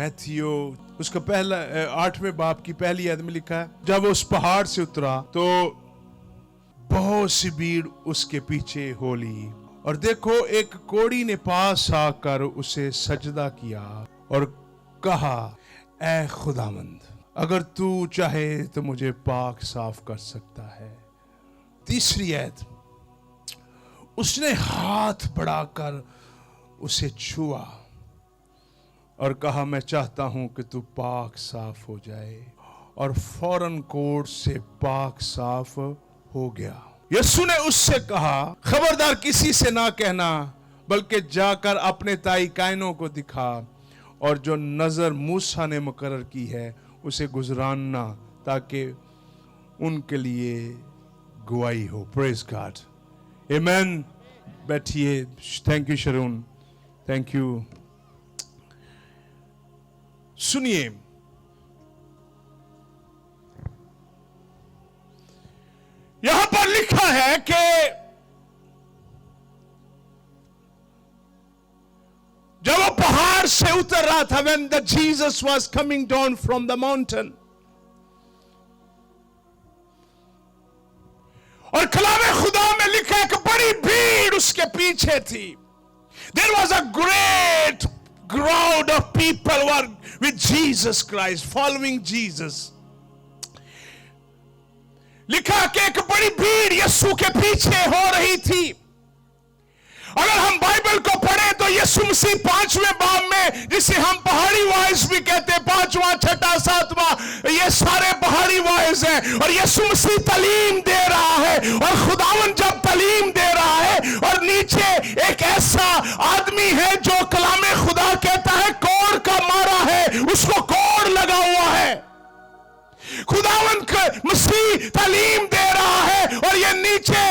मैथियो उसका पहला 8वें बाब की पहली आयत में लिखा है, जब वो उस पहाड़ से उतरा तो बहुत सी भीड़ उसके पीछे हो ली, और देखो एक कोढ़ी ने पास आकर उसे सजदा किया और कहा, ऐ खुदावंद, अगर तू चाहे तो मुझे पाक साफ कर सकता है। तीसरी आयत, उसने हाथ बढ़ाकर उसे छुआ और कहा, मैं चाहता हूं कि तू पाक साफ हो जाए, और फौरन कोढ़ से पाक साफ हो गया। यीशु ने उससे कहा, खबरदार किसी से ना कहना, बल्कि जाकर अपने ताई काइनों को दिखा, और जो नजर मूसा ने मुकर्रर की है उसे गुजराना, ताकि उनके लिए गवाही हो। प्रेज गॉड, आमीन। बैठिए। Thank you Sharun, thank you. सुनिए, यहां पर लिखा है कि जब वो पहाड़ से उतर रहा था, when the Jesus was coming down from the mountain, और कलामे खुदा में लिखा है कि बड़ी भीड़ उसके पीछे थी। There was a great crowd of people were with Jesus Christ, following Jesus. लिखा कि एक बड़ी भीड़ यीशु के पीछे हो रही थी। अगर हम बाइबल को पढ़ें तो यीशु मसीह 5वें बाब में, जिसे हम पहाड़ी वाइज भी कहते हैं, 5वां, 6वां, 7वां, ये सारे पहाड़ी वाइज हैं, और यीशु मसीह तालीम दे रहा है, और खुदावन जब तालीम दे रहा है, और नीचे एक ऐसा आदमी है जो कलामे खुदा कहता है कोढ़ का मारा है, उसको कोढ़ लगा हुआ है। खुदावन मसीह तालीम दे रहा है, और ये नीचे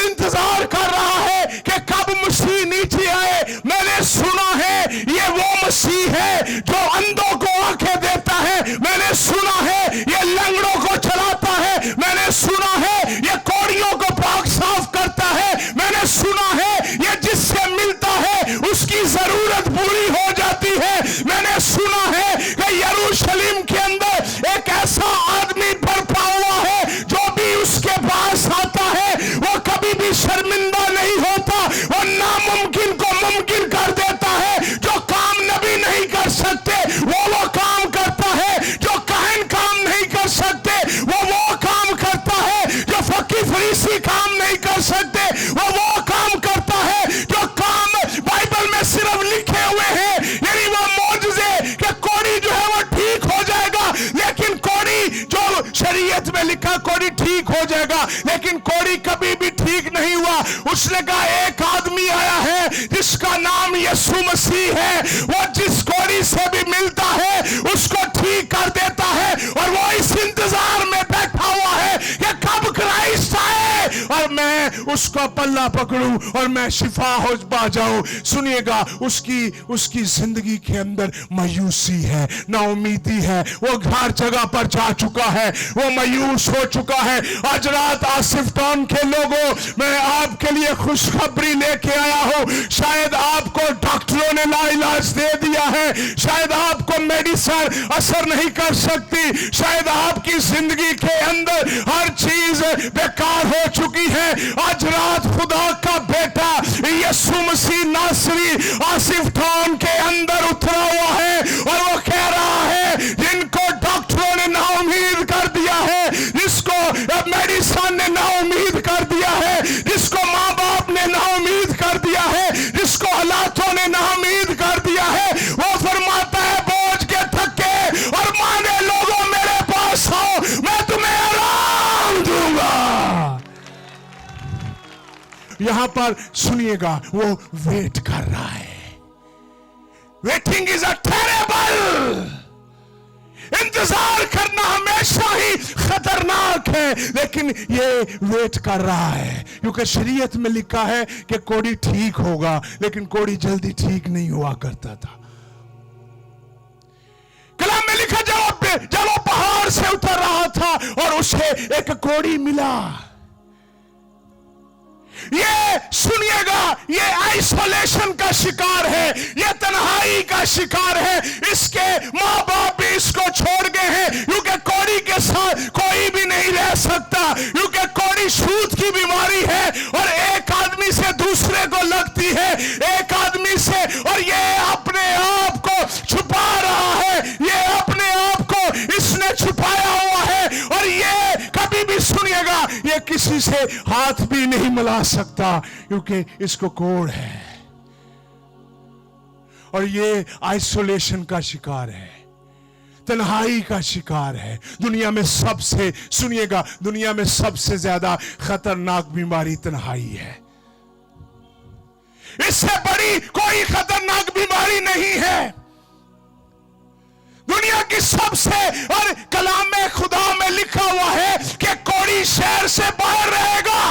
इंतजार कर रहा है कि कब मसीह नीचे आए। मैंने सुना है ये वो मसीह है जो अंधों को आंखें देता है, मैंने सुना है ये लंगड़ों को चलाता है, मैंने सुना है ये कोढ़ियों को पाक साफ करता है, मैंने सुना है ये जिससे मिलता है उसकी जरूरत पूरी हो जाती है। मैंने सुना है कि यरूशलेम के अंदर एक ऐसा आदमी बरपा हुआ है जो भी उसके पास आता है वो कभी भी शर्मिंदा नहीं होता, वो नामुमकिन को मुमकिन कर देता है। जो काम नबी नहीं कर सकते वो काम करता है, जो काहिन काम नहीं कर सकते वो काम करता है, जो फकीर फरीसी काम नहीं कर सकते वो काम करता है, जो काम बाइबल में सिर्फ लिखे हुए हैं, यानी वो मौजूज़े कि कोढ़ी जो है वो ठीक हो जाएगा, लेकिन कोढ़ी जो शरीयत में लिखा कोढ़ी ठीक हो जाएगा, लेकिन कोढ़ी कभी भी ठीक नहीं हुआ। उसने कहा एक आदमी आया है जिसका नाम यीशु मसीह है, वो जिस कोढ़ी से भी मिलता है उसको ठीक कर देता है, और वो इस इंतजार में बैठा हुआ है कि कब क्राइस्ट आए और मैं उसका पल्ला पकड़ूं और मैं शिफा हो पा जाऊं। सुनिएगा, उसकी जिंदगी के अंदर मायूसी है, नाउमीदी है, वो हर जगह पर जा चुका है, वो मायूस हो चुका है। आज रात आसिफ टाउन के लोगों, मैं आपके लिए खुशखबरी लेके आया हूं। शायद आपको डॉक्टरों ने लाइलाज दे दिया है, शायद आपको मेडिसिन असर नहीं कर सकती, शायद आपकी जिंदगी के अंदर हर चीज बेकार हो चुकी है। आज रात खुदा का बेटा यीशु मसीह नासरी आसिफ टाउन के अंदर उतरा हुआ है, और वो कह रहा है जिनको डॉक्टरों ने नाउम्मीद कर दिया है, जिसको मेडिसिन ने नाउम्मीद कर दिया है, जिसको माँ बाप ने नाउम्मीद कर दिया है, जिसको हालातों ने नाउम्मीद कर दिया है, वो फरमाता है बोझ के थके और माने लोगों मेरे पास आओ, मैं तुम्हें आराम दूंगा। यहां पर सुनिएगा, वो वेट कर रहा है। वेटिंग इज अ टेरेबल, इंतजार करना हमेशा ही खतरनाक है, लेकिन ये वेट कर रहा है, क्योंकि शरीयत में लिखा है कि कोढ़ी ठीक होगा, लेकिन कोढ़ी जल्दी ठीक नहीं हुआ करता था। कलाम में लिखा, जब वो पहाड़ से उतर रहा था और उसे एक कोढ़ी मिला, ये सुनिएगा, ये आइसोलेशन का शिकार है, ये तन्हाई का शिकार है। इसके माँ बाप भी इसको छोड़ गए हैं, क्योंकि कोड़ी के साथ कोई भी नहीं रह सकता, क्योंकि कोड़ी छूत की बीमारी है और एक आदमी से दूसरे को लगती है, एक आदमी से, और ये अपने आप को छुपा रहा है, ये अपने आप को इसने छुपाया हुआ है, और ये कभी भी सुनिएगा, ये किसी से हाथ भी नहीं मिला सकता, क्योंकि इसको कोड़ है, और ये आइसोलेशन का शिकार है, तन्हाई का शिकार है। दुनिया में सबसे, सुनिएगा, दुनिया में सबसे ज्यादा खतरनाक बीमारी तन्हाई है। इससे बड़ी कोई खतरनाक बीमारी नहीं है। दुनिया की सबसे, और कलाम में खुदा में लिखा हुआ है कि कोड़ी शहर से बाहर रहेगा।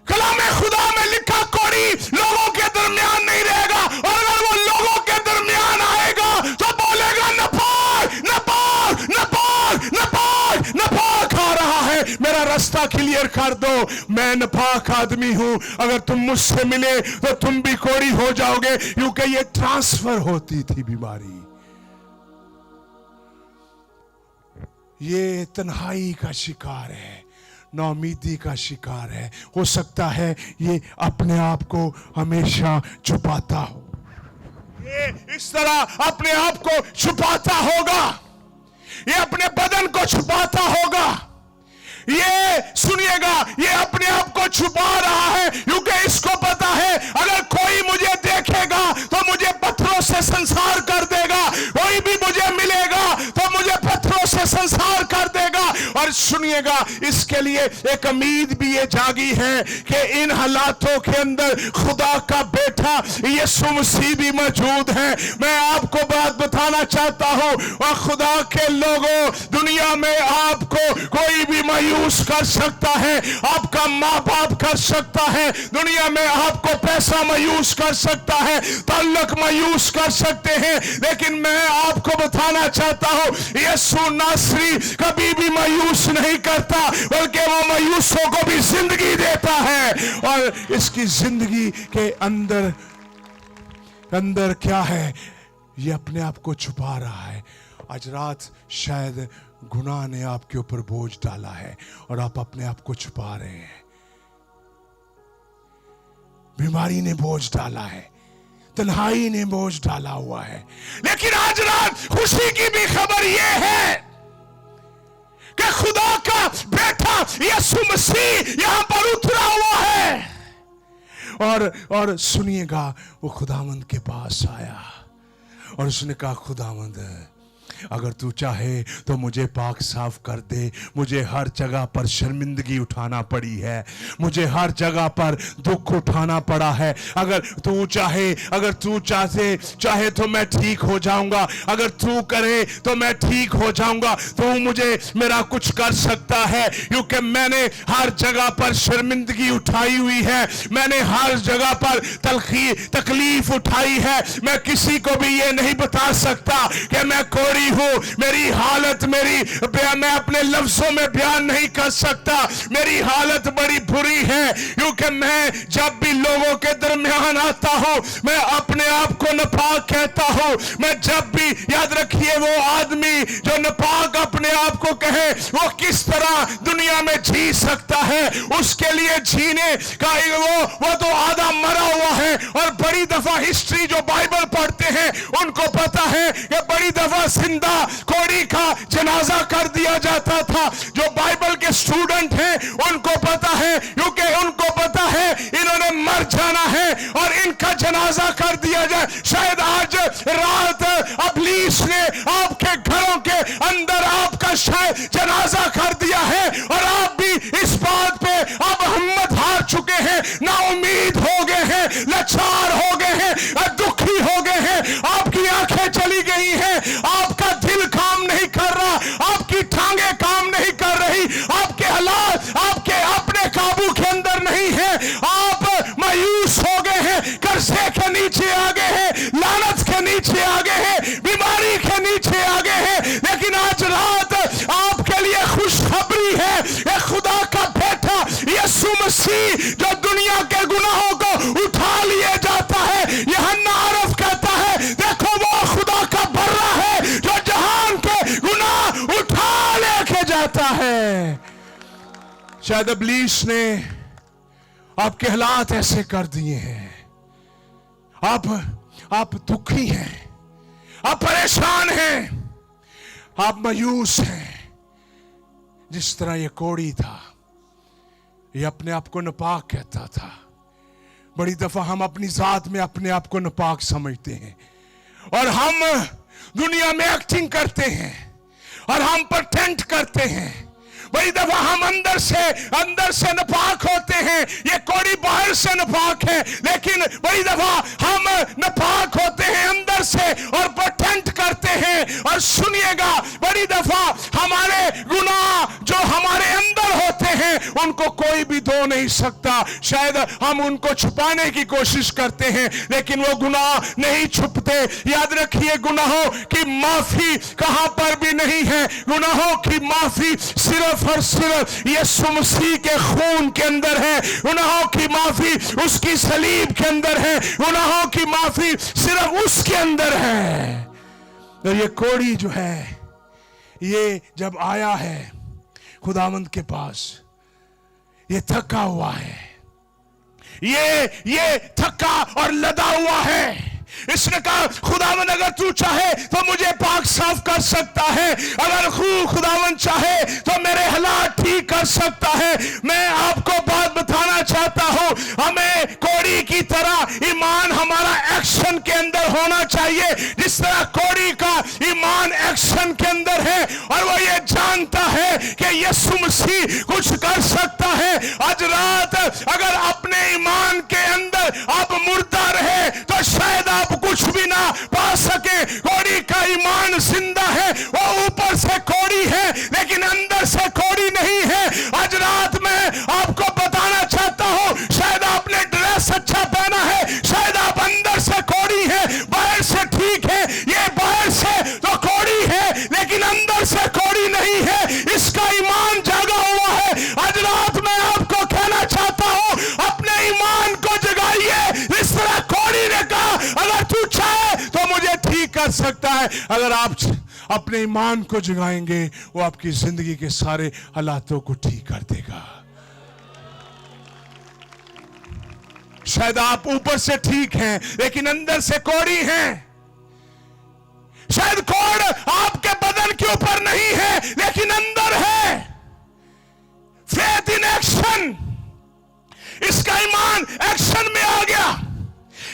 कलाम में खुदा में लिखा कोड़ी लोगों के दरमियान नहीं रहेगा, और अगर वो लोगों के दरमियान आएगा तो बोलेगा नपाक नपाक नपाक नपाक नपाक आ रहा है, मेरा रास्ता क्लियर कर दो, मैं नपाक आदमी हूं, अगर तुम मुझसे मिले तो तुम भी कोड़ी हो जाओगे, क्योंकि ये ट्रांसफर होती थी बीमारी। ये तन्हाई का शिकार है, नाउमीदी का शिकार है। हो सकता है ये अपने आप को हमेशा छुपाता हो, ये इस तरह अपने आप को छुपाता होगा, ये अपने बदन को छुपाता होगा, ये सुनिएगा, ये अपने आप को छुपा रहा है, क्योंकि इसको पता है अगर कोई मुझे देखेगा तो मुझे पत्थरों से संसार कर देगा, कोई भी मुझे मिलेगा तो मुझे पत्थरों से संसार कर देगा। और सुनिएगा, इसके लिए एक उम्मीद भी ये जागी है कि इन हालातों के अंदर खुदा का बेटा यीशु मसीह भी मौजूद है। मैं आपको बात बताना चाहता हूं, और खुदा के लोगों, दुनिया में आपको कोई भी मायूस कर सकता है, आपका माँ बाप कर सकता है, दुनिया में आपको पैसा मायूस कर सकता है, ताल्लुक मायूस कर सकते हैं, लेकिन मैं आपको बताना चाहता हूं, यीशु नासरी कभी भी मायूस नहीं करता, बल्कि वो मायूसों को भी जिंदगी देता है। और इसकी जिंदगी के अंदर अंदर क्या है, ये अपने आप को छुपा रहा है। आज रात शायद गुनाह ने आपके ऊपर बोझ डाला है और आप अपने आप को छुपा रहे हैं, बीमारी ने बोझ डाला है, तन्हाई ने बोझ डाला हुआ है। लेकिन आज रात खुशी की भी खबर यह है कि खुदा का बेटा यीशु मसीह यहां पर उतरा हुआ है। और सुनिएगा, वो खुदावंद के पास आया और उसने कहा, खुदावंद अगर तू चाहे तो मुझे पाक साफ कर दे, मुझे हर जगह पर शर्मिंदगी उठाना पड़ी है, मुझे हर जगह पर दुख उठाना पड़ा है, अगर तू चाहे तो मैं ठीक हो जाऊंगा, अगर तू करे तो मैं ठीक हो जाऊंगा, तू मुझे मेरा कुछ कर सकता है, क्योंकि मैंने हर जगह पर शर्मिंदगी उठाई हुई है, मैंने हर जगह पर तकलीफ उठाई है। मैं किसी को भी ये नहीं बता सकता कि मैं कोड़ी हूं, मेरी हालत मैं अपने लफ्जों में बयान नहीं कर सकता, मेरी हालत बड़ी बुरी है, क्योंकि मैं जब भी लोगों के दरमियान आता हूं मैं अपने आप को नापाक कहता हूं। मैं जब भी, याद रखिए, वो आदमी जो नापाक अपने आप को कहे वो किस तरह दुनिया में जी सकता है, उसके लिए जीने का वो तो आधा मरा हुआ है। और बड़ी दफा हिस्ट्री जो बाइबल पढ़ते हैं उनको पता है कि बड़ी दफा जिंदा कोड़ी का जनाजा कर दिया जाता था। जो बाइबल के स्टूडेंट हैं उनको पता है, क्योंकि उनको पता है इन्होंने मर जाना है और इनका जनाजा कर दिया जाए। शायद आज रात इब्लीस ने आपके घरों के अंदर आपका शायद जनाजा कर दिया है और आप भी इस बात पे अब हिम्मत हार चुके हैं, ना उम्मीद हो गए हैं, लाचार हो गए हैं, दुखी हो गए हैं, आपकी आंखें चली गई हैं, आपका दिल काम नहीं कर रहा, आपकी टांगे काम नहीं कर रही, आपके हालात आपके अपने काबू के अंदर नहीं है, आप मायूस हो गए हैं, कर्जे के नीचे आ गए हैं, लानत के नीचे आ गए हैं, बीमारी के नीचे आ गए हैं। लेकिन आज रात आपके लिए खुशखबरी है, खुदा का बेटा मसीह जो दुनिया के गुनाहों को उठा लिए जाता है। यूहन्ना आरफ कहता है, देखो वो खुदा का बर्रा है जो जहान के गुनाह उठा लेके जाता है। शायद इब्लीस ने आपके हालात ऐसे कर दिए हैं, आप दुखी हैं, आप परेशान हैं, आप मायूस हैं। जिस तरह ये कोढ़ी था, ये अपने आप को नापाक कहता था। बड़ी दफा हम अपनी जात में अपने आप को नापाक समझते हैं और हम दुनिया में एक्टिंग करते हैं और हम प्रेटेंड करते हैं। बड़ी दफा हम अंदर से नापाक होते हैं, ये कोढ़ी बाहर से नापाक है, लेकिन बड़ी दफा हम नापाक होते हैं अंदर से और प्रेटेंड करते हैं। और सुनिएगा, बड़ी दफा हमारे गुनाह जो हमारे अंदर होते हैं उनको कोई भी धो नहीं सकता। शायद हम उनको छुपाने की कोशिश करते हैं, लेकिन वो गुनाह नहीं छुपते। याद रखिए, गुनाहों की माफी कहां पर भी नहीं है। गुनाहों की माफी सिर्फ और सिर्फ यीशु मसीह के खून के अंदर है। गुनाहों की माफी उसकी सलीब के अंदर है। गुनाहों की माफी सिर्फ उसके अंदर है। और ये कोढ़ी जो है, ये जब आया है खुदावंद के पास, ये थका हुआ है, ये थका और लदा हुआ है। इसने कहा, खुदावन अगर तू चाहे तो मुझे पाक साफ कर सकता है, अगर खुदावन चाहे तो मेरे हालात ठीक कर सकता है। मैं आपको बात बताना चाहता हूं, हमें कोढ़ी की तरह ईमान हमारा एक्शन के अंदर होना चाहिए, जिस तरह कोढ़ी का ईमान एक्शन के अंदर है। और वो ये जानता है कि यीशु मसीह कुछ कर सकता है। आज रात अगर अपने ईमान के अंदर आप मुर्दा रहे तो शायद आप कुछ भी ना पा सके। कोढ़ी का ईमान जिंदा है, वो ऊपर से कोढ़ी है लेकिन अंदर से कोढ़ी नहीं है। आज रात में आपको बताना चाहता हूं, शायद आपने ड्रेस अच्छा पहना है, शायद आप अंदर से कोढ़ी है, बाहर से ठीक है। ये बाहर से तो कोढ़ी है लेकिन अंदर से कोढ़ी नहीं है, इसका ईमान जागा हुआ है। आज रात में आपको कहना चाहता हूं, अपने ईमान को जगाइए। इस तरह कोढ़ी ने कहा, अगर तू चाहे तो मुझे ठीक कर सकता है। अगर आप अपने ईमान को जगाएंगे, वो आपकी जिंदगी के सारे हालातों को ठीक कर देगा। शायद आप ऊपर से ठीक हैं लेकिन अंदर से कोढ़ी हैं। शायद कोढ़ आपके बदन के ऊपर नहीं है लेकिन अंदर है। फेथ इन एक्शन, इसका ईमान एक्शन में आ गया।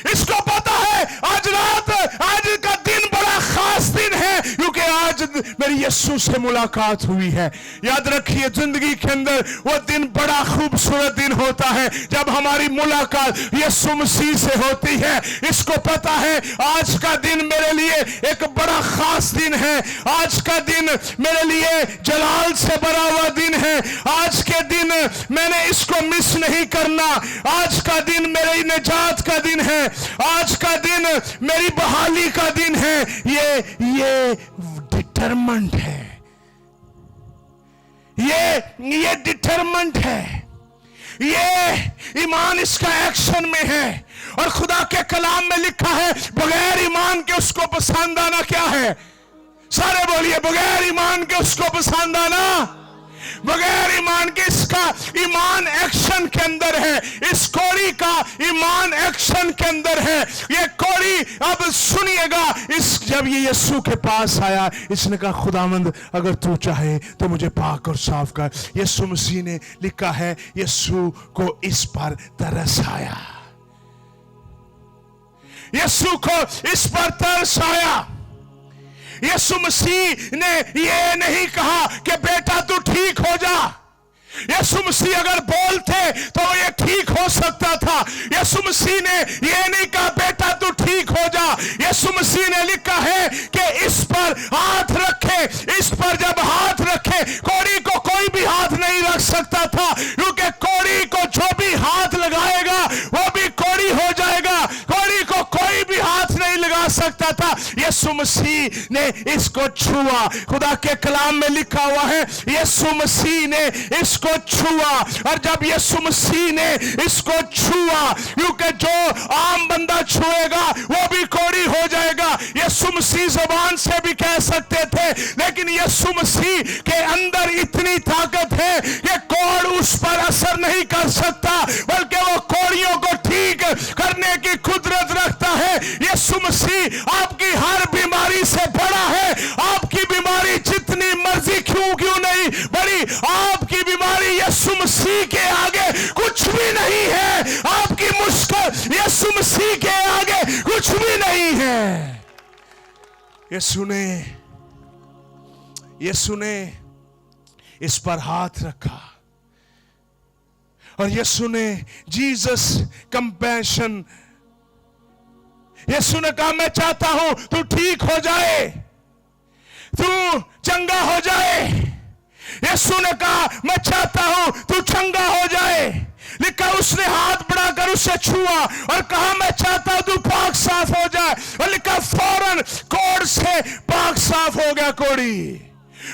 इसको पता है आज रात, आज का दिन बड़ा खास दिन है क्योंकि आज मेरी यीशु से मुलाकात हुई है। याद रखिए, जिंदगी के अंदर वो दिन बड़ा खूबसूरत दिन होता है जब हमारी मुलाकात यीशु मसीह से होती है। इसको पता है आज का दिन मेरे लिए एक बड़ा खास दिन है। आज का दिन मेरे लिए जलाल से भरा हुआ दिन है। आज के दिन मैंने इसको मिस नहीं करना। आज का दिन मेरी निजात का दिन है। आज का दिन मेरी बहाली का दिन है। ये डिटरमेंट है, ये डिटरमेंट है, ये ईमान इसका एक्शन में है। और खुदा के कलाम में लिखा है, बगैर ईमान के उसको पसंद आना क्या है? सारे बोलिए, बगैर ईमान के उसको पसंद आना। बगैर ईमान के, इसका ईमान एक्शन के अंदर है। इस कोढ़ी का ईमान एक्शन के अंदर है। ये कोढ़ी, अब सुनिएगा, जब ये यीशु के पास आया, इसने कहा, खुदावंद अगर तू चाहे तो मुझे पाक और साफ कर। यीशु मसीह ने लिखा है, यीशु को इस पर तरस आया। यीशु को इस पर तरस आया। यीशु मसीह ने ये नहीं कहा कि बेटा तू ठीक हो जा। यीशु मसीह अगर बोलते तो ये ठीक हो सकता था। यीशु मसीह ने ये नहीं कहा बेटा तू ठीक हो जा। यीशु मसीह ने लिखा है कि इस पर हाथ रखे। इस पर जब हाथ रखे, कोढ़ी को कोई भी हाथ नहीं रख सकता था, क्योंकि कोढ़ी को जो भी हाथ लगाएगा वो भी कोढ़ी हो जाएगा। कोढ़ी को कोई भी हाथ नहीं लगा सकता। सकता था, यीशु मसीह ने इसको छुआ। खुदा के कलाम में लिखा हुआ है यीशु मसीह ने इसको छुआ। और जब यीशु मसीह ने इसको छुआ, क्योंकि जो आम बंदा छुएगा वो भी कोढ़ी हो जाएगा। यीशु मसीह जुबान से भी कह सकते थे, लेकिन यीशु मसीह के अंदर इतनी ताकत है कि कोढ़ उस पर असर नहीं कर सकता, बल्कि वो कोढ़ियों को ठीक करने की कुदरत रखता है। यीशु मसीह आपकी हर बीमारी से बड़ा है। आपकी बीमारी जितनी मर्जी क्यों नहीं बड़ी, आपकी बीमारी यीशु मसीह के आगे कुछ भी नहीं है। आपकी मुश्किल यीशु मसीह के आगे कुछ भी नहीं है। यीशु ने इस पर हाथ रखा और यीशु ने जीसस कंपैशन, यीशु ने कहा मैं चाहता हूं तू ठीक हो जाए, तू चंगा हो जाए। यीशु ने कहा मैं चाहता हूं तू चंगा हो जाए। लिखा उसने हाथ बढ़ाकर उसे छुआ और कहा मैं चाहता हूं तू पाक साफ हो जाए। और लिखा फौरन कोढ़ से पाक साफ हो गया कोढ़ी।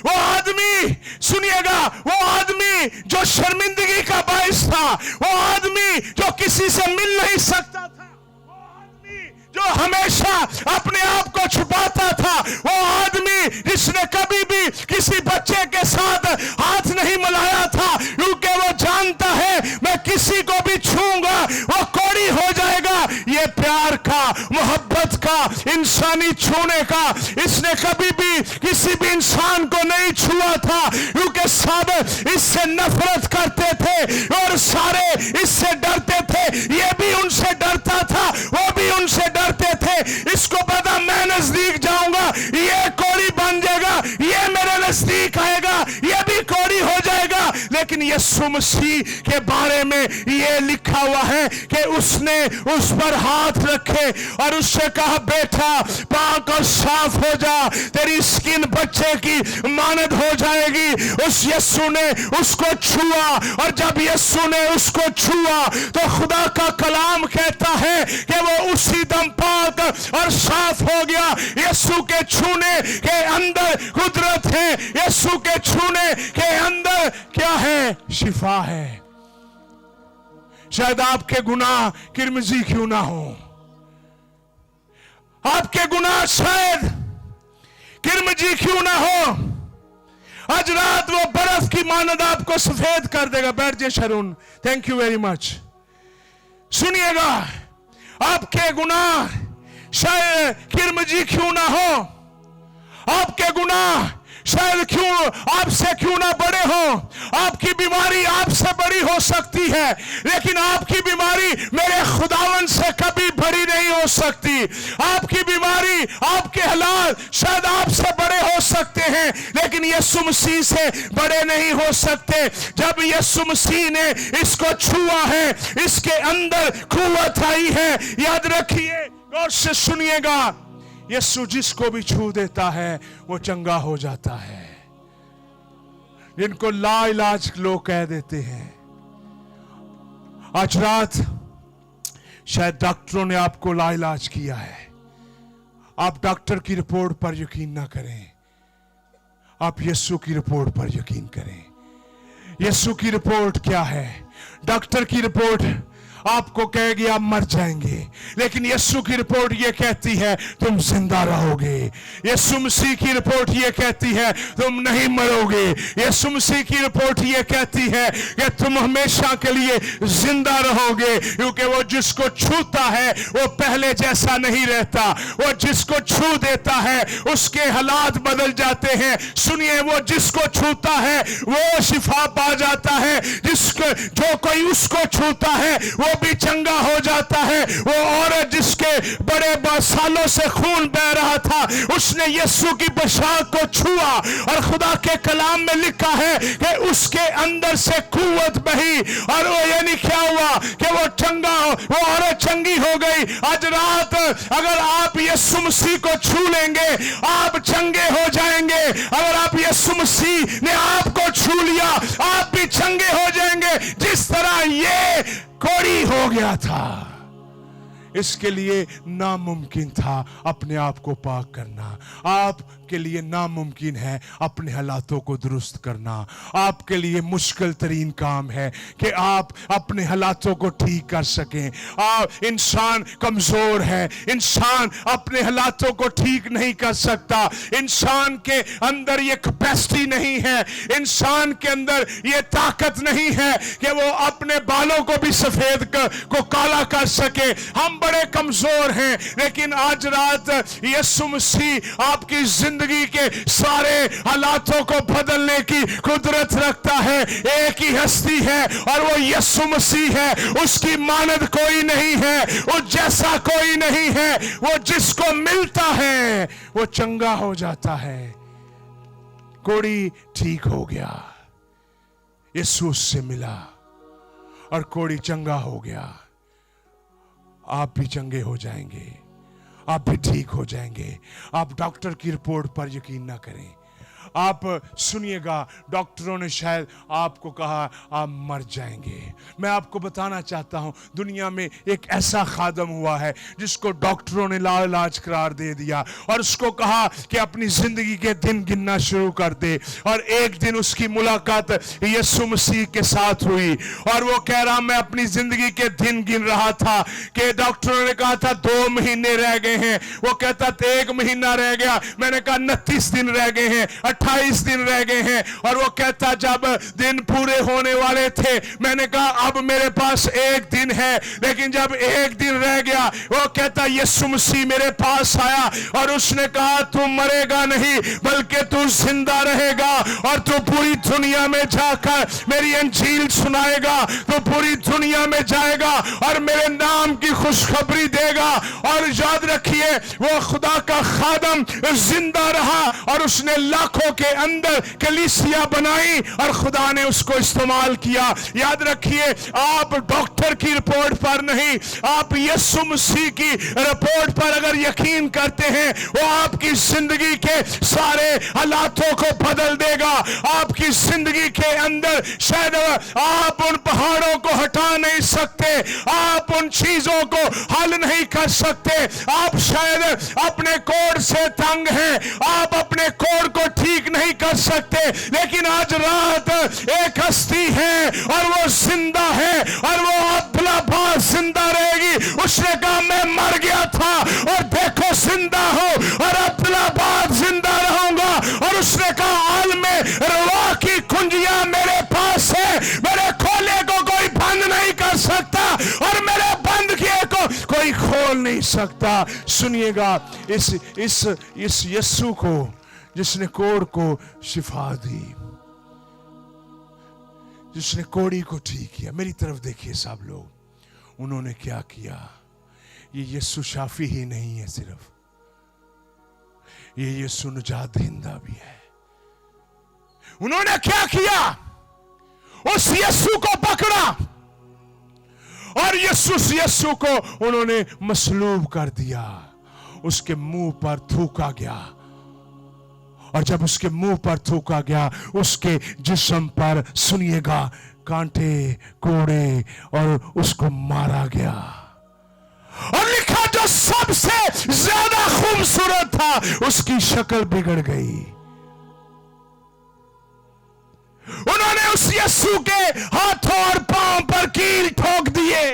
वो आदमी, सुनिएगा, वो आदमी जो शर्मिंदगी का बाइस था, वो आदमी जो किसी से मिल नहीं सकता था, वो आदमी जो हमेशा अपने आप को छुपाता था, वो आदमी जिसने कभी भी किसी बच्चे के साथ हाथ नहीं मिलाया था, क्योंकि वो जानता है मैं किसी को भी छूंगा वो कोढ़ी हो जाएगा। ये प्यार का, मोहब्बत का, इंसानी छूने का, इसने कभी भी किसी भी इंसान को नहीं छुआ था, क्योंकि सब इससे नफरत करते थे और सारे इससे डरते थे। ये भी उनसे डरता था, वो भी उनसे डरते थे। इसको पता मैं नजदीक जाऊंगा ये कोढ़ी बन जाएगा, ये मेरे नजदीक आएगा ये भी कोढ़ी हो जाएगा। लेकिन यीशु मसीह के बारे में ये लिखा हुआ है कि उसने उस पर हाथ रखे और उससे कहा बेटा पाक और साफ हो जा, तेरी स्किन बच्चे की मानद हो जाएगी। उस यीशु ने उसको छुआ और जब यीशु ने उसको छुआ तो खुदा का कलाम कहता है कि वो उसी दम पाक और साफ हो गया। यीशु के छूने के अंदर कुदरत है, यीशु के छूने के अंदर क्या है? शिफा है। शायद आपके गुनाह किरमिजी क्यों ना हो, आपके गुनाह शायद किरमिजी क्यों ना हो, आज रात वो बर्फ की मानद आपको सफेद कर देगा। बैठ जाए Sharun, thank you very much. सुनिएगा, आपके गुनाह शायद किरमिजी क्यों ना हो, आपके गुनाह शायद क्यों आपसे क्यों ना बड़े हो, आपकी बीमारी आपसे बड़ी हो सकती है, लेकिन आपकी बीमारी मेरे खुदावन से कभी बड़ी नहीं हो सकती। आपकी बीमारी, आपके हालात शायद आपसे बड़े हो सकते हैं, लेकिन यीशु मसीह से बड़े नहीं हो सकते। जब यीशु मसीह ने इसको छुआ है, इसके अंदर कुव्वत आई है। याद रखिए, गौर से सुनिएगा, यीशु जिसको भी छू देता है वो चंगा हो जाता है। जिनको लाइलाज लोग कह देते हैं, आज रात शायद डॉक्टरों ने आपको लाइलाज किया है, आप डॉक्टर की रिपोर्ट पर यकीन ना करें, आप यीशु की रिपोर्ट पर यकीन करें। यीशु की रिपोर्ट क्या है? डॉक्टर की रिपोर्ट आपको कहेगी आप मर जाएंगे, लेकिन यीशु की रिपोर्ट ये कहती है तुम जिंदा रहोगे। यीशु मसीह की रिपोर्ट ये कहती है तुम नहीं मरोगे। यीशु मसीह की रिपोर्ट ये कहती है कि तुम हमेशा के लिए जिंदा रहोगे, क्योंकि वो जिसको छूता है वो पहले जैसा नहीं रहता। वो जिसको छू देता है उसके हालात बदल जाते हैं। सुनिए, वो जिसको छूता है वो शिफा पा जाता है, जिसको जो कोई उसको छूता है वो भी चंगा हो जाता है। वो औरत जिसके बड़े सालों से खून बह रहा था, उसने यीशु की पोशाक को छुआ और खुदा के कलाम में लिखा है कि उसके अंदर से कुव्वत बही और वो यानी क्या हुआ कि वो चंगा, वो औरत चंगी हो गई। आज रात अगर आप यीशु मसीह को छू लेंगे आप चंगे हो जाएंगे। अगर आप यीशु मसीह ने आपको छू लिया आप भी चंगे हो जाएंगे, जिस तरह ये कोढ़ी हो गया था। इसके लिए नामुमकिन था अपने आप को पाक करना। आप के लिए नामुमकिन है अपने हालातों को दुरुस्त करना। आपके लिए मुश्किल तरीन काम है कि आप अपने हालातों को ठीक कर सकें। इंसान कमजोर है, इंसान अपने हालातों को ठीक नहीं कर सकता, इंसान के अंदर ये कैपेसिटी नहीं है, इंसान के अंदर ये ताकत नहीं है कि वो अपने बालों को भी सफेद को काला कर सके। हम बड़े कमजोर हैं, लेकिन आज रात यीशु मसीह आपकी जिंदगी के सारे हालातों को बदलने की कुदरत रखता है। एक ही हस्ती है और वो यीशु मसीह है, उसकी मानद कोई नहीं है, वो जैसा कोई नहीं है। वो जिसको मिलता है वो चंगा हो जाता है। कोढ़ी ठीक हो गया, यीशु उससे मिला और कोढ़ी चंगा हो गया। आप भी चंगे हो जाएंगे, आप भी ठीक हो जाएंगे। आप डॉक्टर की रिपोर्ट पर यकीन ना करें। आप सुनिएगा, डॉक्टरों ने शायद आपको कहा आप मर जाएंगे। मैं आपको बताना चाहता हूं, दुनिया में एक ऐसा खादम हुआ है जिसको डॉक्टरों ने लाइलाज करार दे दिया और उसको कहा कि अपनी जिंदगी के दिन गिनना शुरू कर दे। और एक दिन उसकी मुलाकात यीशु मसीह के साथ हुई और वो कह रहा, मैं अपनी जिंदगी के दिन गिन रहा था कि डॉक्टरों ने कहा था 2 महीने रह गए हैं। वो कहता 1 महीना रह गया। मैंने कहा 29 दिन रह गए हैं, 28 दिन रह गए हैं। और वो कहता जब दिन पूरे होने वाले थे मैंने कहा अब मेरे पास 1 दिन है। लेकिन जब 1 दिन रह गया वो कहता यीशु मसीह मेरे पास आया और उसने कहा तू मरेगा नहीं बल्कि तू जिंदा रहेगा और तू पूरी दुनिया में जाकर मेरी अंजील सुनाएगा। तू पूरी दुनिया में जाएगा और मेरे नाम की खुशखबरी देगा। और याद रखिए वो खुदा का खादम जिंदा रहा और उसने लाखों के अंदर कलीसिया बनाई और खुदा ने उसको इस्तेमाल किया। याद रखिए, आप डॉक्टर की रिपोर्ट पर नहीं, आप यीशु मसीह की रिपोर्ट पर अगर यकीन करते हैं वो आपकी जिंदगी के सारे हालातों को बदल देगा। आपकी जिंदगी के अंदर शायद आप उन पहाड़ों को हटा नहीं सकते, आप उन चीजों को हल नहीं कर सकते, आप शायद अपने कोढ़ से तंग हैं, आप अपने कोढ़ को ठीक नहीं कर सकते, लेकिन आज रात एक हस्ती है और वो जिंदा है और वो अब्दुल्ला बाद जिंदा रहेगी। उसने कहा मैं मर गया था और देखो जिंदा हो और अब्दुल्ला बाद जिंदा रहूंगा। और उसने कहा आलमे रवा की कुंजियां मेरे पास है, मेरे खोले को कोई बंद नहीं कर सकता और मेरे बंद किए को कोई खोल नहीं सकता। सुनिएगा, इस यीशु को जिसने कोढ़ को शिफा दी, जिसने कोढ़ी को ठीक किया, मेरी तरफ देखिए सब लोग, उन्होंने क्या किया। ये यीशु शाफी ही नहीं है सिर्फ, ये यीशु निजात दहिंदा भी है। उन्होंने क्या किया, उस यीशु को पकड़ा और यीशु को उन्होंने मसलूब कर दिया। उसके मुंह पर थूका गया और जब उसके मुंह पर थूका गया उसके जिस्म पर सुनिएगा कांटे कोड़े और उसको मारा गया। और लिखा जो सबसे ज्यादा खूबसूरत था उसकी शक्ल बिगड़ गई। उन्होंने उस यीशु के हाथों और पांव पर कील ठोक दिए।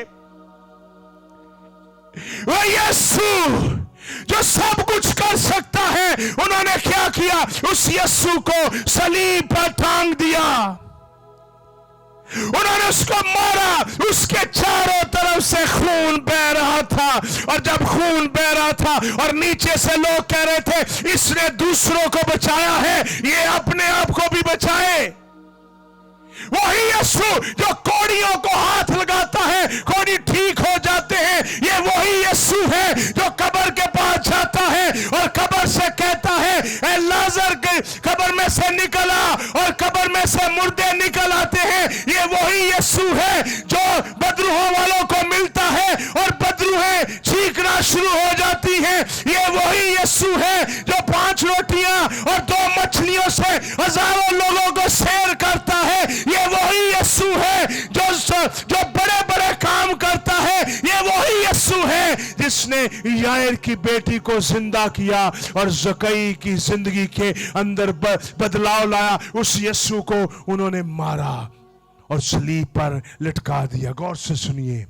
वो यीशु जो सब कुछ कर सकता है, उन्होंने क्या किया, उस यीशु को सलीब पर टांग दिया। उन्होंने उसको मारा, उसके चारों तरफ से खून बह रहा था और जब खून बह रहा था और नीचे से लोग कह रहे थे इसने दूसरों को बचाया है, ये अपने आप को भी बचाए। वही यीशु जो कोढ़ियों को हाथ लगाता है कोढ़ी ठीक हो जाते हैं, ये वही यीशु है जो कब्र के पास जाता है और कब्र से कहता है ए लाजर के कब्र में से निकला और कब्र में से मुर्दे निकल आते हैं। ये वही यीशु है जो बदरूहों वालों को मिलता है और बदरूहें चीखना शुरू हो जाती हैं। ये वही यीशु है जो 5 रोटियां और 2 मछलियों से हजारों लोगों को सैर करता है। ये वही यीशु है जो बड़े बड़े काम करता है। ये वही यीशु है उसने यायर की बेटी को जिंदा किया और जकई की जिंदगी के अंदर बदलाव लाया। उस यीशु को उन्होंने मारा और सलीब पर लटका दिया। गौर से सुनिए,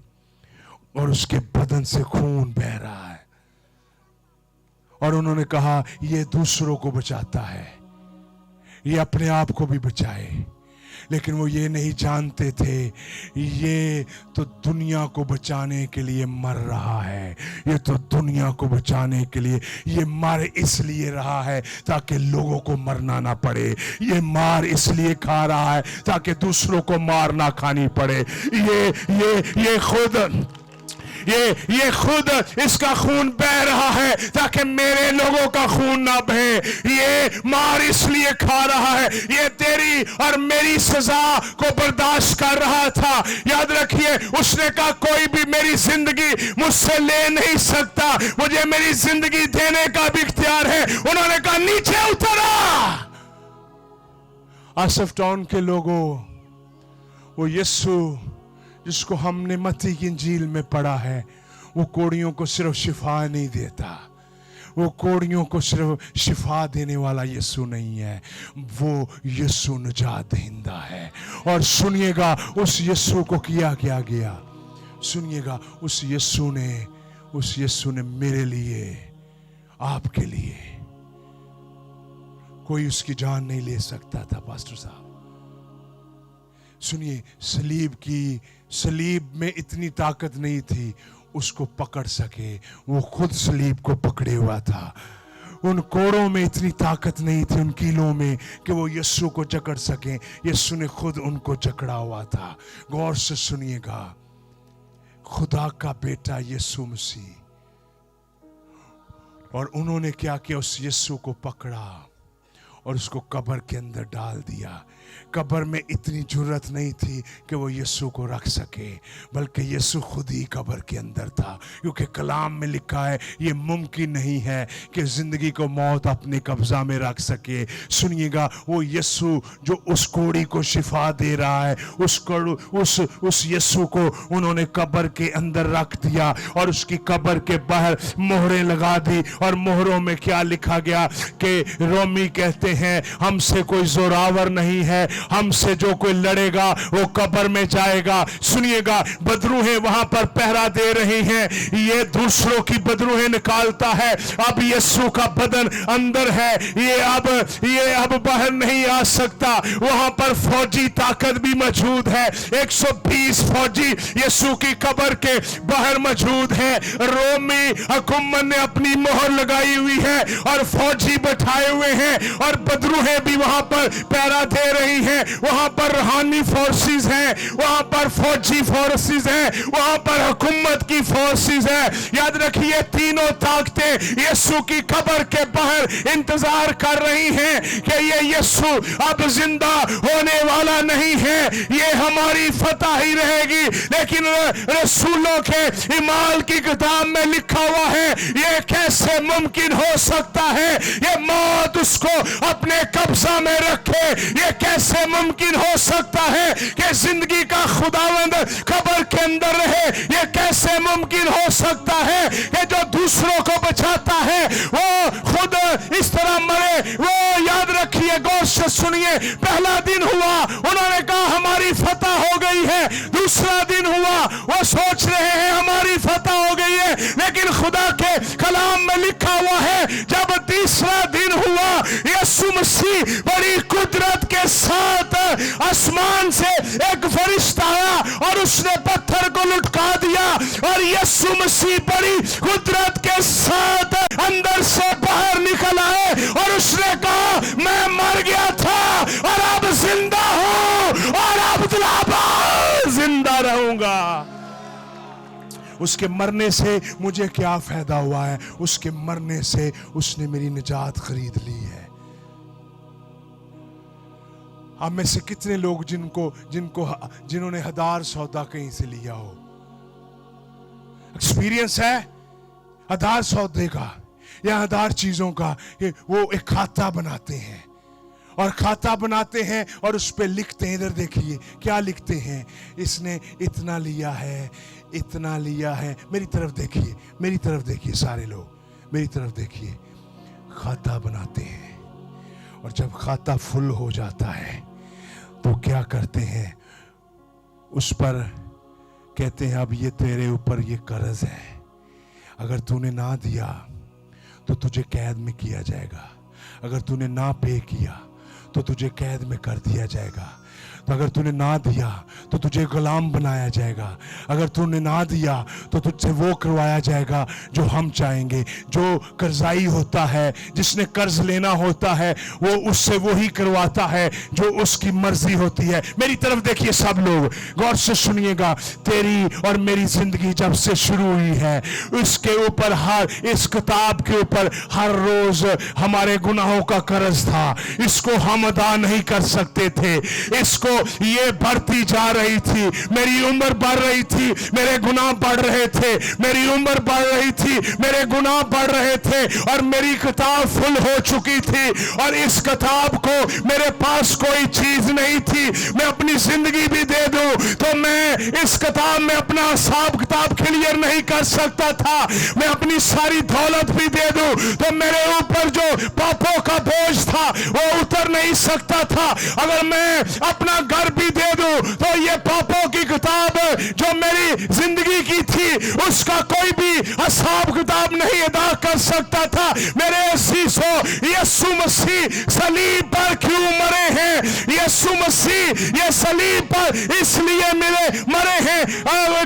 और उसके बदन से खून बह रहा है। और उन्होंने कहा ये दूसरों को बचाता है, ये अपने आप को भी बचाए। लेकिन वो ये नहीं जानते थे ये तो दुनिया को बचाने के लिए मर रहा है, ये तो दुनिया को बचाने के लिए ये मार इसलिए रहा है ताकि लोगों को मरना ना पड़े, ये मार इसलिए खा रहा है ताकि दूसरों को मार ना खानी पड़े। ये खुद इसका खून बह रहा है ताकि मेरे लोगों का खून ना बहे। ये मार इसलिए खा रहा है, ये तेरी और मेरी सजा को बर्दाश्त कर रहा था। याद रखिए, उसने कहा कोई भी मेरी जिंदगी मुझसे ले नहीं सकता, मुझे मेरी जिंदगी देने का भी इख्तियार है। उन्होंने कहा नीचे उतरा। आसफ टाउन के लोगों, वो यीशु जिसको हमने मत्ती की इंजील में पढ़ा है, वो कोड़ियों को सिर्फ शिफा नहीं देता, वो कोड़ियों को सिर्फ शिफा देने वाला यीशु नहीं है, वो यीशु निजात दहिंदा है। और सुनिएगा उस यीशु को किया क्या गया, सुनिएगा उस यीशु ने मेरे लिए, आपके लिए, कोई उसकी जान नहीं ले सकता था। पास्टर साहब सुनिए, सलीब में इतनी ताकत नहीं थी उसको पकड़ सके, वो खुद सलीब को पकड़े हुआ था। उन कोड़ों में इतनी ताकत नहीं थी, उन कीलों में, कि वो यीशु को जकड़ सके। यीशु ने खुद उनको जकड़ा हुआ था। गौर से सुनिएगा, खुदा का बेटा यीशु मसीह, और उन्होंने क्या किया, उस यीशु को पकड़ा और उसको कब्र के अंदर डाल दिया। कब्र में इतनी जुर्रत नहीं थी कि वो यीशु को रख सके, बल्कि यीशु खुद ही कब्र के अंदर था, क्योंकि कलाम में लिखा है ये मुमकिन नहीं है कि जिंदगी को मौत अपने कब्जा में रख सके। सुनिएगा, वो यीशु जो उस कोड़ी को शिफा दे रहा है, उस यीशु को उन्होंने कब्र के अंदर रख दिया और उसकी कब्र के बाहर मोहरें लगा दी। और मोहरों में क्या लिखा गया कि रोमी कहते हैं हमसे कोई जोरावर नहीं है, हमसे जो कोई लड़ेगा वो कब्र में जाएगा। सुनिएगा, बदरूहें वहां पर पहरा दे रही हैं, ये दूसरों की बदरूहें निकालता है। अब यीशु का बदन अंदर है, ये अब बाहर नहीं आ सकता। वहां पर फौजी ताकत भी मौजूद है, 120 फौजी यीशु की कब्र के बाहर मौजूद है। रोमी हुकूमत ने अपनी मोहर लगाई हुई है और फौजी बैठाए हुए हैं, और बदरूहें भी वहां पर पहरा दे रही हैं। वहां पर रूहानी फोर्सेस हैं, वहां पर फौजी फोर्सेस हैं, वहां पर हुकूमत की फोर्सेस हैं। याद रखिए, तीनों ताकतें यीशु की कब्र के बाहर इंतजार कर रही हैं कि ये यीशु अब जिंदा होने वाला नहीं है, ये हमारी फतह ही रहेगी। लेकिन रसूलों के इमाल की किताब में लिखा हुआ है, ये कैसे मुमकिन हो सकता है ये मौत उसको अपने कब्जा में रखे, ये कैसे मुमकिन हो सकता है कि जिंदगी का खुदावंद कब्र के अंदर रहे, ये कैसे मुमकिन हो सकता है कि जो दूसरों को बचाता है वो खुद इस तरह मरे। वो याद रखिए, गौर से सुनिए, पहला दिन हुआ उन्होंने कहा हमारी फतह हो गई है, दूसरा दिन हुआ वो सोच रहे हैं हमारी फतह हो गई है, लेकिन खुदा के कलाम में लिखा हुआ है जब तीसरा दिन हुआ, यीशु मसीह बड़ी कुदरत के साथ आसमान से एक फरिश्ता आया और उसने पत्थर को लुटका दिया, और यीशु मसीह बड़ी कुदरत के साथ अंदर से बाहर निकल आए और उसने कहा मैं मर गया था और अब जिंदा हूं और अब जिंदा रहूंगा। उसके मरने से मुझे क्या फायदा हुआ है? उसके मरने से उसने मेरी निजात खरीद ली है। हम में से कितने लोग जिन्होंने 1000 सौदा कहीं से लिया हो, एक्सपीरियंस है 1000 सौदे का या 1000 चीजों का, कि वो एक खाता बनाते हैं اور کھاتا بناتے ہیں اور اس پہ لکھتے ہیں. ادھر دیکھیے کیا لکھتے ہیں, اس نے اتنا لیا ہے, اتنا لیا ہے. میری طرف دیکھیے, میری طرف دیکھیے, سارے لوگ میری طرف دیکھیے. کھاتا بناتے ہیں اور جب کھاتا فل ہو جاتا ہے تو کیا کرتے ہیں, اس پر کہتے ہیں اب یہ تیرے اوپر یہ قرض ہے, اگر تو نے نہ دیا تو تجھے قید میں کیا جائے گا, اگر تو نے نہ پے کیا تو تجھے قید میں کر دیا جائے گا, تو اگر تو نے نہ دیا تو تجھے غلام بنایا جائے گا, اگر تو نے نہ دیا تو تجھ سے وہ کروایا جائے گا جو ہم چاہیں گے. جو قرضائی ہوتا ہے, جس نے قرض لینا ہوتا ہے, وہ اس سے وہی کرواتا ہے جو اس کی مرضی ہوتی ہے. میری طرف دیکھیے سب لوگ, غور سے سنیے گا. تیری اور میری زندگی جب سے شروع ہوئی ہے, اس کے اوپر اس کتاب کے اوپر ہر روز ہمارے گناہوں کا قرض تھا. اس کو ہم ادا نہیں کر سکتے تھے, اس کو یہ بڑھتی جا رہی تھی. میری عمر بڑھ رہی تھی, میرے گناہ بڑھ رہے تھے, میری عمر بڑھ رہی تھی, میرے گناہ بڑھ رہے تھے, اور میری کتاب فل ہو چکی تھی. اور اس کتاب کو میرے پاس کوئی چیز نہیں تھی, میں اپنی زندگی بھی دے دوں تو میں اس کتاب میں اپنا حساب کتاب کلیئر نہیں کر سکتا تھا. میں اپنی ساری دولت بھی دے دوں تو میرے اوپر جو پاپوں کا بوجھ تھا وہ اتر نہیں سکتا تھا. اگر میں اپنا گھر بھی دے دوں تو یہ پاپوں کی کتاب جو میری زندگی کی تھی اس کا کوئی بھی حساب کتاب نہیں ادا کر سکتا تھا. میرے عزیزو, یسوع مسیح صلیب پر کیوں مرے ہیں؟ یسوع مسیح یہ صلیب پر اس لیے مرے ہیں.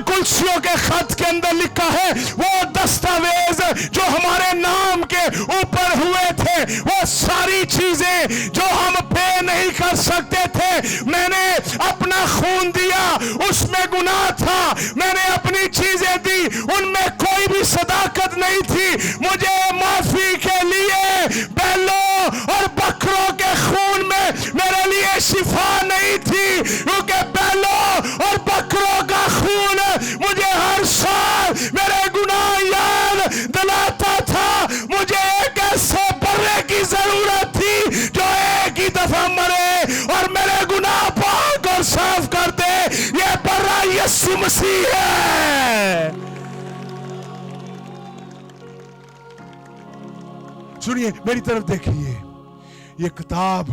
کلسیوں کے خط کے اندر لکھا ہے وہ دستاویز جو ہمارے نام کے اوپر ہوئے تھے, وہ ساری چیزیں جو ہم پے نہیں کر سکتے تھے, میں نے اپنا خون دیا, اس میں گناہ تھا, میں نے اپنی چیزیں دی, ان میں کوئی بھی صداقت نہیں تھی. مجھے معافی کے لیے بیلوں اور بکروں کے خون میں میرے لیے شفا نہیں تھی, کیونکہ بیلوں اور بکروں کا خون مجھے ہر سال میرے گناہ یاد دلاتا تھا. مجھے ایک ایسے برے کی ضرورت تھی جو ایک ہی دفعہ مرے اور میرے گناہ پاک اور صاف کر دے. یہ برا یسوع مسیح ہے. سنیے, میری طرف دیکھیے, یہ کتاب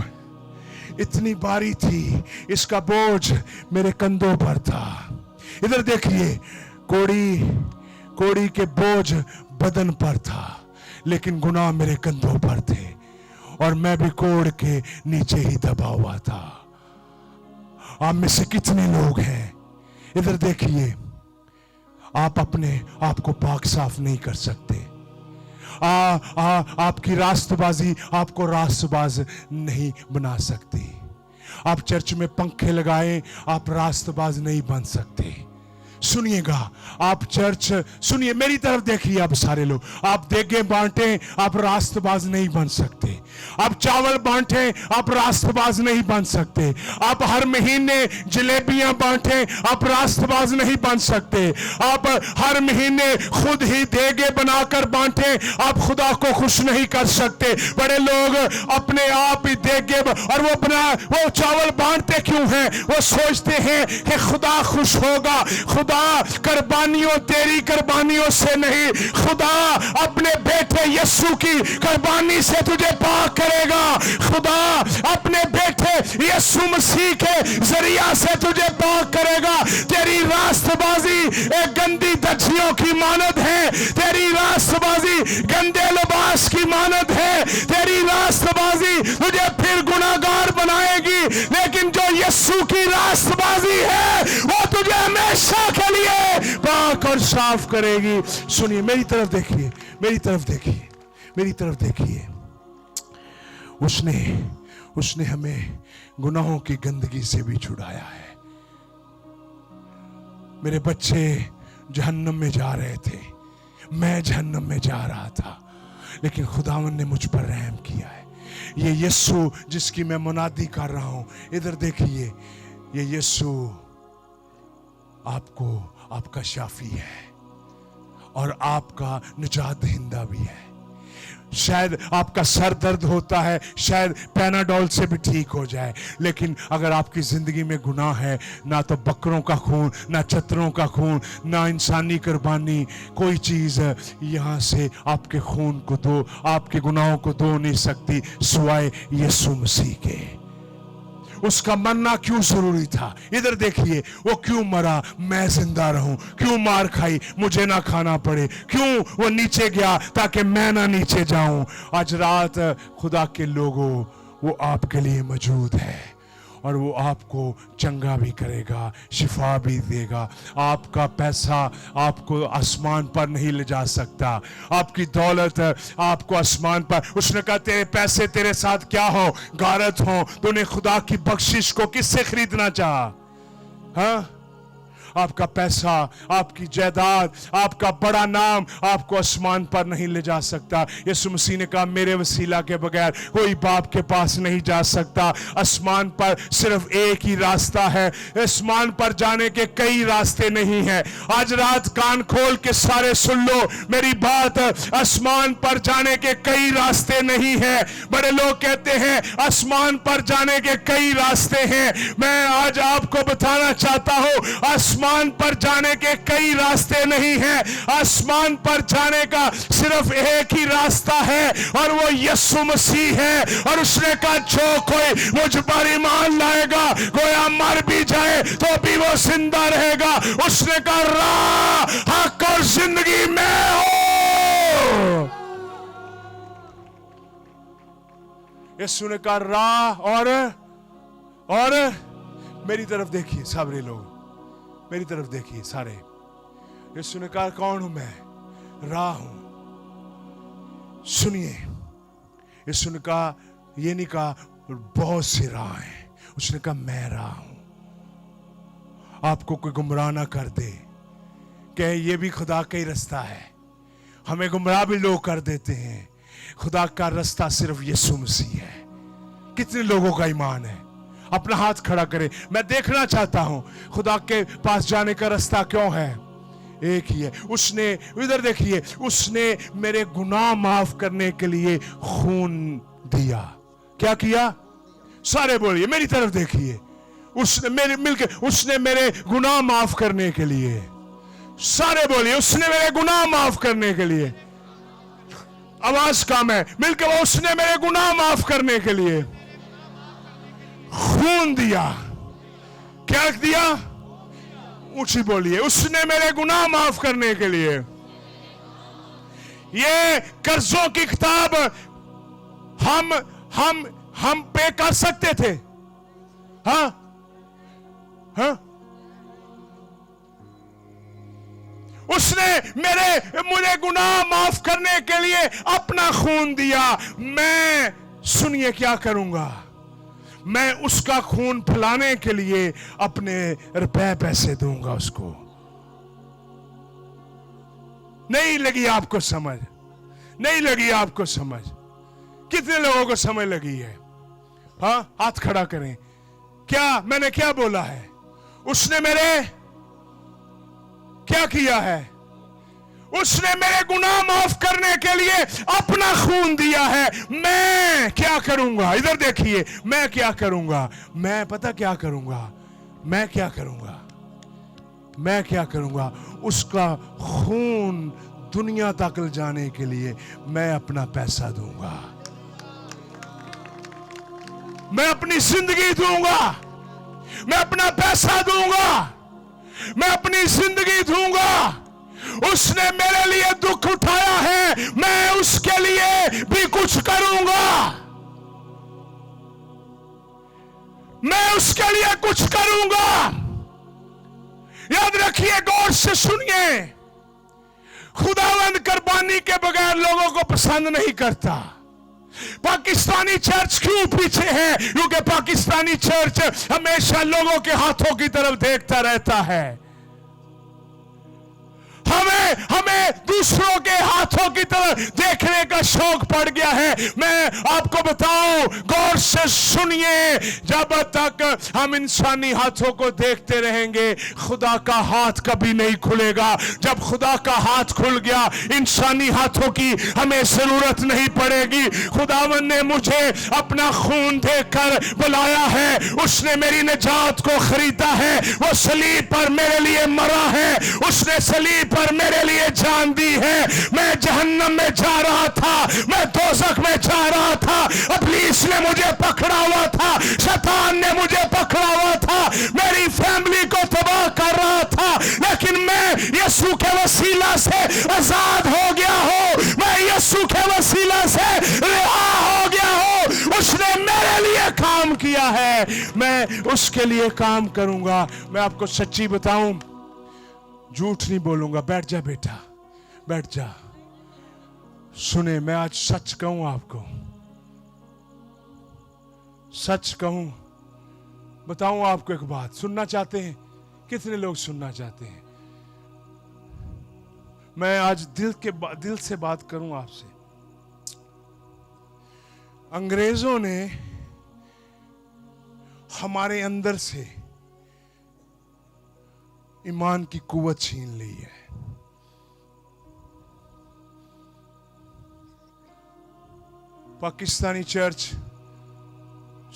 اتنی باری تھی, اس کا بوجھ میرے کندھوں پر تھا. ادھر دیکھیے, کوڑی کے بوجھ بدن پر تھا, لیکن گناہ میرے کندھوں پر تھے, اور میں بھی کوڑ کے نیچے ہی دبا ہوا تھا. آپ میں سے کتنے لوگ ہیں, ادھر دیکھیے, آپ اپنے آپ کو پاک صاف نہیں کر سکتے. آپ کی راست بازی آپ کو راست باز نہیں بنا سکتی. آپ چرچ میں پنکھے لگائیں, آپ راست باز نہیں بن سکتے. سنیے گا, آپ چرچ, سنیے میری طرف دیکھیے آپ سارے لوگ, آپ دیگیں بانٹیں, آپ راست باز نہیں بن سکتے. آپ چاول بانٹیں, آپ راست باز نہیں بن سکتے. آپ ہر مہینے جلیبیاں بانٹیں, آپ راست باز نہیں بن سکتے. آپ ہر مہینے خود ہی دیگیں بنا کر بانٹیں, آپ خدا کو خوش نہیں کر سکتے. بڑے لوگ اپنے آپ ہی دیگیں, اور وہ چاول بانٹتے کیوں ہیں؟ وہ سوچتے ہیں کہ خدا خوش ہوگا. خدا قربانیوں, تیری قربانیوں سے نہیں, خدا اپنے بیٹے یسوع کی قربانی سے تجھے پاک کرے گا. خدا اپنے بیٹے یسوع مسیح کے ذریعہ سے تجھے پاک کرے گا. تیری راست بازی ایک گندی دجیوں کی مانند ہے, تیری راست بازی گندے لباس کی مانند ہے, تیری راست بازی تجھے پھر گناہگار بنائے گی. لیکن جو یسوع کی راست بازی ہے وہ تجھے ہمیشہ کے لیے پاک اور صاف کرے گی. سنیے, میری طرف دیکھیے, میری طرف دیکھیے, میری طرف دیکھیے. اس نے ہمیں گناہوں کی گندگی سے بھی چھڑایا ہے. میرے بچے جہنم میں جا رہے تھے, میں جہنم میں جا رہا تھا, لیکن خداوند نے مجھ پر رحم کیا ہے. یہ یسوع جس کی میں منادی کر رہا ہوں, ادھر دیکھیے, یہ یسوع آپ کا شافی ہے اور آپ کا نجات دہندہ بھی ہے. शायद आपका सर दर्द होता है, शायद पैनाडोल से भी ठीक हो जाए, लेकिन अगर आपकी जिंदगी में गुनाह है, ना तो बकरों का खून, ना चतरों का खून, ना इंसानी कुर्बानी, कोई चीज यहां से आपके खून को धो, आपके गुनाहों को धो नहीं सकती सिवाय यीशु मसीह के। उसका मरना क्यों जरूरी था? इधर देखिए, वो क्यों मरा, मैं जिंदा रहूं, क्यों मार खाई, मुझे ना खाना पड़े, क्यों वो नीचे गया ताकि मैं ना नीचे जाऊं। आज रात खुदा के लोगों, वो आपके लिए मौजूद है और वो आपको चंगा भी करेगा, शिफा भी देगा। आपका पैसा आपको आसमान पर नहीं ले जा सकता, आपकी दौलत आपको आसमान पर। उसने कहा तेरे पैसे तेरे साथ क्या हो, गारत हो, तूने खुदा की बख्शिश को किससे खरीदना चाहा? हाँ, आपका पैसा, आपकी जायदाद, आपका बड़ा नाम आपको आसमान पर नहीं ले जा सकता। यीशु मसीह ने कहा मेरे वसीला के बगैर कोई बाप के पास नहीं जा सकता। आसमान पर सिर्फ एक ही रास्ता है, आसमान पर जाने के कई रास्ते नहीं हैं। आज रात कान खोल के सारे सुन लो मेरी बात, आसमान पर जाने के कई रास्ते नहीं है। बड़े लोग कहते हैं आसमान पर जाने के कई रास्ते हैं। मैं आज आपको बताना चाहता हूं आसमान पर जाने के कई रास्ते नहीं हैं। आसमान पर जाने का सिर्फ एक ही रास्ता है और वो यीशु मसीह है। और उसने कहा जो कोई मुझ पर ईमान लाएगा, गोया मर भी जाए तो भी वो जिंदा रहेगा। उसने कहा राह, हक और जिंदगी मैं हूं। यीशु ने कहा राह और मेरी तरफ देखिए सारे लोग, मेरी तरफ देखिए सारे। यीशु ने कहा कौन हूं मैं? राह हूं। सुनिए, यीशु ने कहा, ये नहीं कहा बहुत से राह हैं, उसने कहा मैं राह हूं। आपको कोई गुमराह ना कर दे कि ये भी खुदा का ही रास्ता है। हमें गुमराह भी लोग कर देते हैं। खुदा का रास्ता सिर्फ यीशु मसीह है। कितने लोगों का ईमान है? अपना हाथ खड़ा करें। मैं देखना चाहता हूं खुदा के पास जाने का रास्ता क्यों है? एक ही है। उसने, इधर देखिए, उसने मेरे गुनाह माफ करने के लिए खून दिया। क्या किया? सारे बोलिए, मेरी तरफ देखिए। उसने मेरे मिलकर, उसने मेरे गुनाह माफ करने के लिए, सारे बोलिए, उसने मेरे गुनाह माफ करने के लिए। आवाज कम है, मिलकर, उसने मेरे गुनाह माफ करने के लिए खून दिया। क्या दिया? ऊंची बोलिए, उसने मेरे गुनाह माफ करने के लिए। ये कर्जों की किताब हम पे कर सकते थे। हाँ हाँ, उसने मुझे गुनाह माफ करने के लिए अपना खून दिया। मैं, सुनिए, क्या करूंगा? मैं उसका खून पिलाने के लिए अपने रुपए पैसे दूंगा उसको। नहीं लगी आपको समझ? नहीं लगी आपको समझ? कितने लोगों को समझ लगी है? हाँ, हाथ खड़ा करें। क्या मैंने क्या बोला है? उसने मेरे क्या किया है? उसने मेरे गुनाह माफ करने के लिए अपना खून दिया है। मैं क्या करूंगा? इधर देखिए, मैं क्या करूंगा? मैं पता क्या करूंगा? मैं क्या करूंगा? मैं क्या करूंगा? उसका खून दुनिया तक ले जाने के लिए मैं अपना पैसा दूंगा, मैं अपनी जिंदगी दूंगा, मैं अपना पैसा दूंगा, मैं अपनी जिंदगी दूंगा। उसने मेरे लिए दुख उठाया है, मैं उसके लिए भी कुछ करूंगा। मैं उसके लिए कुछ करूंगा। याद रखिए, गौर से सुनिए, खुदावंद कुर्बानी के बगैर लोगों को पसंद नहीं करता। पाकिस्तानी चर्च क्यों पीछे है? क्योंकि पाकिस्तानी चर्च हमेशा लोगों के हाथों की तरफ देखता रहता है। हमें दूसरों के हाथों की तरफ देखने का शौक पड़ गया है। मैं आपको बताऊं, गौर से सुनिए, जब तक हम इंसानी हाथों को देखते रहेंगे खुदा का हाथ कभी नहीं खुलेगा। जब खुदा का हाथ खुल गया, इंसानी हाथों की हमें जरूरत नहीं पड़ेगी। खुदावन ने मुझे अपना खून देकर बुलाया है, उसने मेरी निजात को खरीदा है, वो सलीब पर मेरे लिए मरा है, उसने सलीब पर मेरे लिए जान दी है। मैं जहन्नम में जा रहा था, मैं दोज़ख में जा रहा था, इब्लीस ने मुझे पकड़ा हुआ था, शैतान ने मुझे पकड़ा हुआ था, मेरी फैमिली को तबाह कर रहा था, लेकिन मैं यीशु के वसीला से आजाद हो गया हूं, मैं यीशु के वसीला से रिहा हो गया हूं। उसने मेरे लिए काम किया है, मैं उसके लिए काम करूंगा। मैं आपको सच्ची बताऊं, झूठ नहीं बोलूंगा। बैठ जा बेटा, बैठ जा। सुने, मैं आज सच कहूं आपको, सच कहूं, बताऊं आपको एक बात। सुनना चाहते हैं? कितने लोग सुनना चाहते हैं? मैं आज दिल से बात करूं आपसे। अंग्रेजों ने हमारे अंदर से ईमान की कुव्वत छीन ली है। पाकिस्तानी चर्च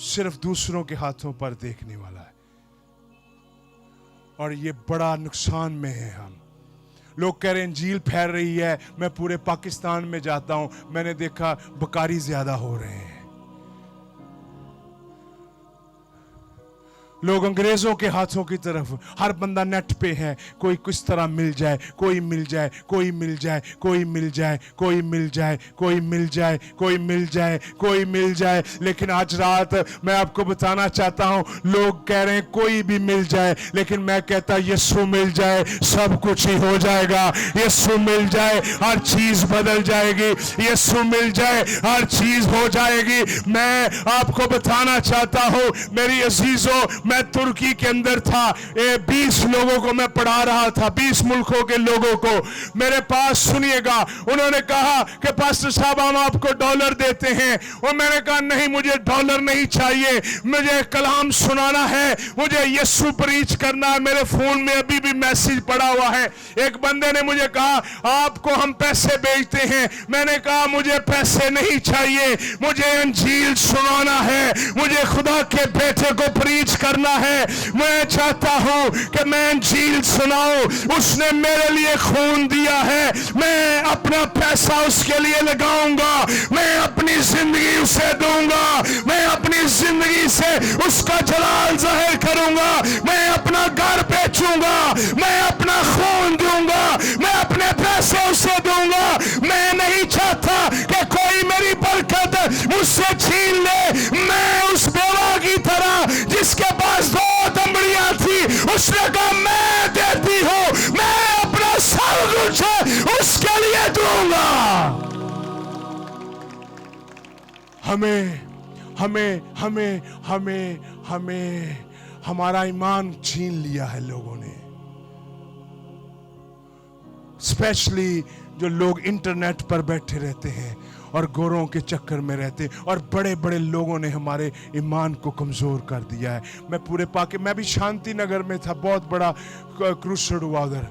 सिर्फ दूसरों के हाथों पर देखने वाला है, और ये बड़ा नुकसान में है। हम लोग कह रहे हैं इंजील फैल रही है, मैं पूरे पाकिस्तान में जाता हूं, मैंने देखा बकारी ज्यादा हो रहे हैं। लोग अंग्रेजों के हाथों की तरफ, हर बंदा नेट पे है, कोई किस तरह मिल जाए, कोई मिल जाए, कोई मिल जाए, कोई मिल जाए, कोई मिल जाए, कोई मिल जाए, कोई मिल जाए, कोई मिल जाए। लेकिन आज रात मैं आपको बताना चाहता हूं, लोग कह रहे हैं कोई भी मिल जाए, लेकिन मैं कहता यीशु मिल जाए, सब कुछ ही हो जाएगा। यीशु मिल जाए, हर चीज बदल जाएगी। यीशु मिल जाए, हर चीज हो जाएगी। मैं आपको बताना चाहता हूं मेरी अजीजों, मैं तुर्की के अंदर था, 20 लोगों को मैं पढ़ा रहा था, 20 मुल्कों के लोगों को। मेरे पास सुनिएगा, उन्होंने कहा कि पास्टर साहब हम आपको डॉलर देते हैं, और मैंने कहा नहीं, मुझे डॉलर नहीं चाहिए, मुझे कलाम सुनाना है, मुझे यीशु प्रीच करना है। मेरे फोन में अभी भी मैसेज पड़ा हुआ है, एक बंदे ने मुझे कहा आपको हम पैसे भेजते हैं। मैंने कहा मुझे पैसे नहीं चाहिए, मुझे इंजील सुनाना है, मुझे खुदा के बेटे को प्रीच करना है। मैं चाहता हूं कि मैं इंजील सुनाऊं। उसने मेरे लिए खून दिया है, मैं अपना पैसा उसके लिए लगाऊंगा, मैं अपनी जिंदगी उसे दूंगा, मैं अपनी जिंदगी से उसका जलाल जाहिर करूंगा, मैं अपना घर बेचूंगा, मैं अपना खून दूंगा, मैं अपने पैसे उसे दूंगा। मैं नहीं चाहता कि कोई मेरी बरकत मुझसे छीन ले। मैं उस बेवा की तरह जिसके पास 2 दमड़ियां थी, उसने कहा मैं देती हूं, मैं अपना सब कुछ उसके लिए दूंगा। हमें हमारा ईमान छीन लिया है लोगों ने, स्पेशली जो लोग इंटरनेट पर बैठे रहते हैं और गोरों के चक्कर में रहते हैं, और बड़े बड़े लोगों ने हमारे ईमान को कमजोर कर दिया है। मैं पूरे मैं भी शांति नगर में था, बहुत बड़ा क्रूसेड हुआ उधर,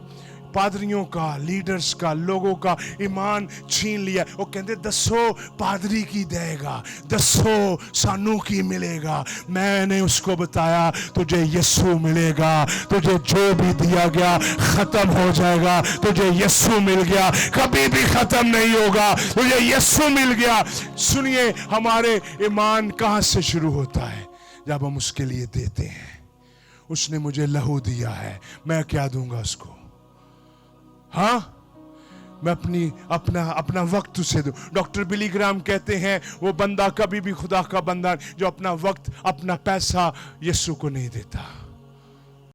पादरियों का, लीडर्स का, लोगों का ईमान छीन लिया। वो कहते दसो पादरी की देगा, दसो सानू की मिलेगा। मैंने उसको बताया तुझे यीशु मिलेगा, तुझे जो भी दिया गया खत्म हो जाएगा, तुझे यीशु मिल गया, कभी भी खत्म नहीं होगा, तुझे यीशु मिल गया। सुनिए, हमारे ईमान कहां से शुरू होता है? जब हम उसके लिए देते हैं। उसने मुझे लहू दिया है, मैं क्या दूंगा उसको? हाँ, मैं अपना वक्त उसे दूं। डॉक्टर बिली ग्राम कहते हैं वो बंदा कभी भी खुदा का बंदा जो अपना वक्त, अपना पैसा यीशु को नहीं देता।